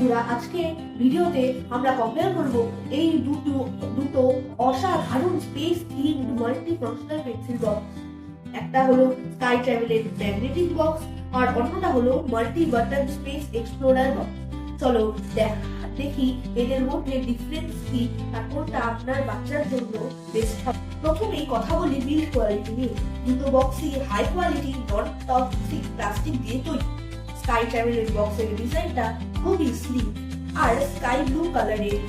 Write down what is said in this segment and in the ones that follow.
বন্ধুরা, আজকে ভিডিওতে আমরা কম্পেয়ার করব এই দুটো অসাধারণ space themed multi functional pencil box. একটা হলো স্কাই ট্রাভেলের ম্যাগনেটিক বক্স আর অন্যটা হলো multi button space explorer box. চলো দেখি এদের মধ্যে ডিফারেন্স কি আর কোনটা আপনার বাচ্চার জন্য বেস্ট হবে। প্রথমেই কথা বলি বিল্ড কোয়ালিটি নিয়ে। দুটো বক্সই high quality non toxic plastic দিয়ে তৈরি। স্কাই ট্রাভেলের বক্সের ডিজাইনটা খুবই স্লিম আর স্কাই ব্লু কালারের,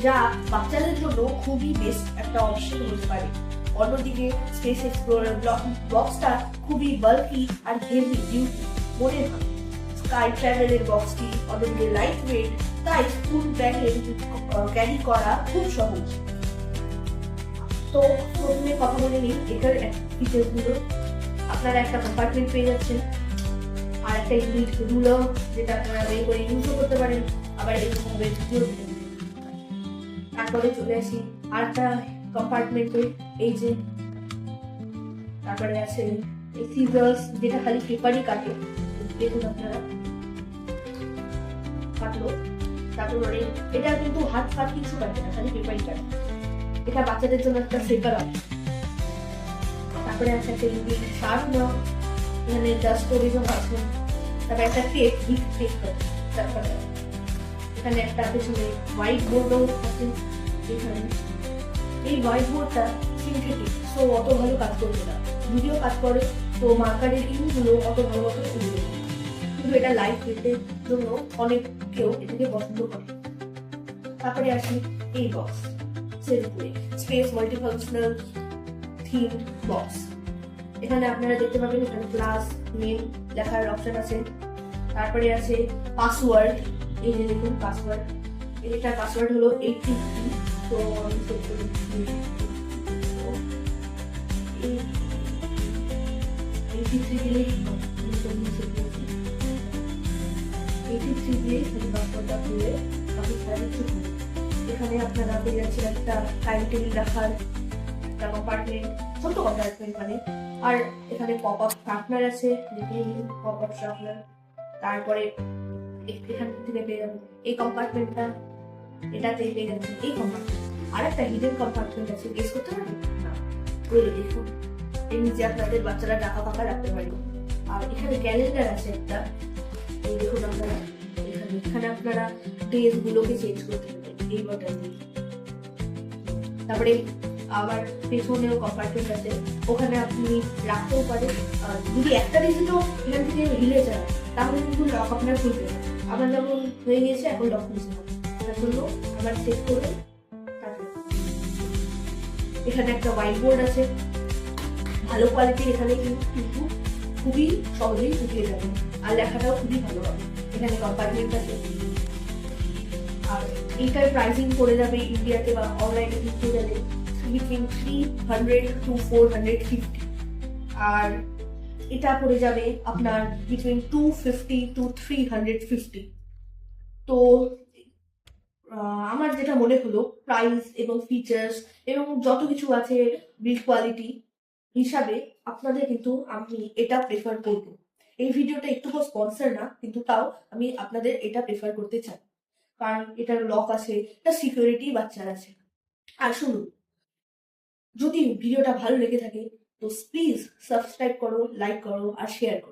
যা বাচ্চাদের জন্য খুবই বেস্ট একটা অপশন হতে পারে। অন্যদিকে স্পেস এক্সপ্লোরার বক্সটা খুবই বাল্কি আর হেভি ডিউটি মনে হয়। স্কাই ট্রাভেলের বক্সটি অন্যদিকে লাইট ওয়েট, তাই স্কুল ব্যাগে ক্যারি করা খুব সহজ। তো প্রথমে কথা বলে নিই এটার ফিচারগুলো। আপনারা একটা কম্পার্টমেন্ট পেয়ে যাচ্ছেন আর একটা ইউনিট রুলার, যেটা আপনারা বের করে ইউজও করতে পারেন, আবার এরকম বের করে। তারপরে চলে আসি আর একটা কম্পার্টমেন্টে, এই যে তারপরে আছে এই সিজার্স, যেটা খালি পেপারই কাটে। দেখুন আপনারা কাটলো, তারপরে এটা কিন্তু হাত ফাত কিছু কাটে না, খালি পেপারই কাটে। এটা বাচ্চাদের জন্য একটা সেকার আছে। তারপরে আছে একটা ইউনিট শার্পনার, এখানে জাস্ট ওরিজন আছে। তারপরে একটা টেপ, হিট টেপ করে। তারপরে এখানে একটা পেছনে হোয়াইট বোর্ডও আছে। এখানে এই হোয়াইট বোর্ডটা সিনথেটিক, সো অত ভালো কাজ করবে না। যদিও কাজ করে, তো মার্কারের ইনগুলো অত ভালো মতো করবে, কিন্তু এটা লাইট ওয়েটের জন্য অনেক কেউ এটাকে পছন্দ করে। তারপরে আসি এই বক্স সেলফে স্পেস মাল্টিফাংশনাল থিমড বক্স। এখানে আপনারা দেখতে পাবেন এখানে প্লাস নেম লেখার অপশন আছে। তারপরে আছে পাসওয়ার্ড, এই যে দেখুন পাসওয়ার্ড, এটার পাসওয়ার্ড হলো 83। তো আমি সেট করে দিচ্ছি 83 দিলেই 83 দিয়ে পাসওয়ার্ডটা খুলে বাকি সারা কিছু। এখানে আপনারা পেয়ে যাচ্ছেন একটা টাইম টেবিল রাখার একটা কম্পার্টমেন্ট, ছোট কম্পার্টমেন্ট মানে। আর এখানে পপ আপ শার্পনার আছে, পপ আপ শার্পনার। তারপরে এখান থেকে পেয়ে যাবেন এই কম্পার্টমেন্টটা, এটাতে পেয়ে যাচ্ছেন এই কম্পার্টমেন্ট। আর একটা হিডেন কম্পার্টমেন্ট আছে, গেস করতে পারবেন না? ওই দেখুন, এর নিচে আপনাদের বাচ্চারা টাকা ফাঁকা রাখতে পারবে। আর এখানে ক্যালেন্ডার আছে একটা, এই দেখুন আপনারা এখানে আপনারা ডেজ গুলোকে চেঞ্জ করতে পারবেন এই বাটন দিয়ে। তারপরে আবার পেছনেও কম্পার্টমেন্ট আছে, ওখানে আপনি রাখতেও পারেন। যদি একটা ডিজিটও এখান থেকে হিলে যায় তাহলে কিন্তু লক আপনার খুলবে। আমার যেমন হয়ে গিয়েছে, এখন লক খুলছে না, তার জন্য আবার সেট করে। এখানে একটা হোয়াইট বোর্ড আছে, ভালো কোয়ালিটির। এখানে কিন্তু খুবই সহজেই শুকিয়ে যাবে আর লেখাটাও খুবই ভালো হবে। এখানে কম্পার্টমেন্ট আছে। আর এইটার প্রাইসিং পড়ে যাবে ইন্ডিয়াতে বা অনলাইনে কিনতে গেলে বিটুইন 300 to 450, আর এটা পড়ে যাবে আপনার বিটুইন 250 to 350। তো আমার যেটা মনে হলো প্রাইস এবং ফিচার্স এবং যত কিছু আছে বিল্ড কোয়ালিটি হিসাবে, আপনাদের কিন্তু আমি এটা প্রেফার করব। এই ভিডিওটা একটুকু স্পন্সর না, কিন্তু তাও আমি আপনাদের এটা প্রেফার করতে চাই, কারণ এটার লক আছে, এটা সিকিউরিটি বাচ্চার আছে। আর শুনুন, যদি ভিডিওটা ভালো লেগে থাকে তো প্লিজ সাবস্ক্রাইব করো, লাইক করো আর শেয়ার করো।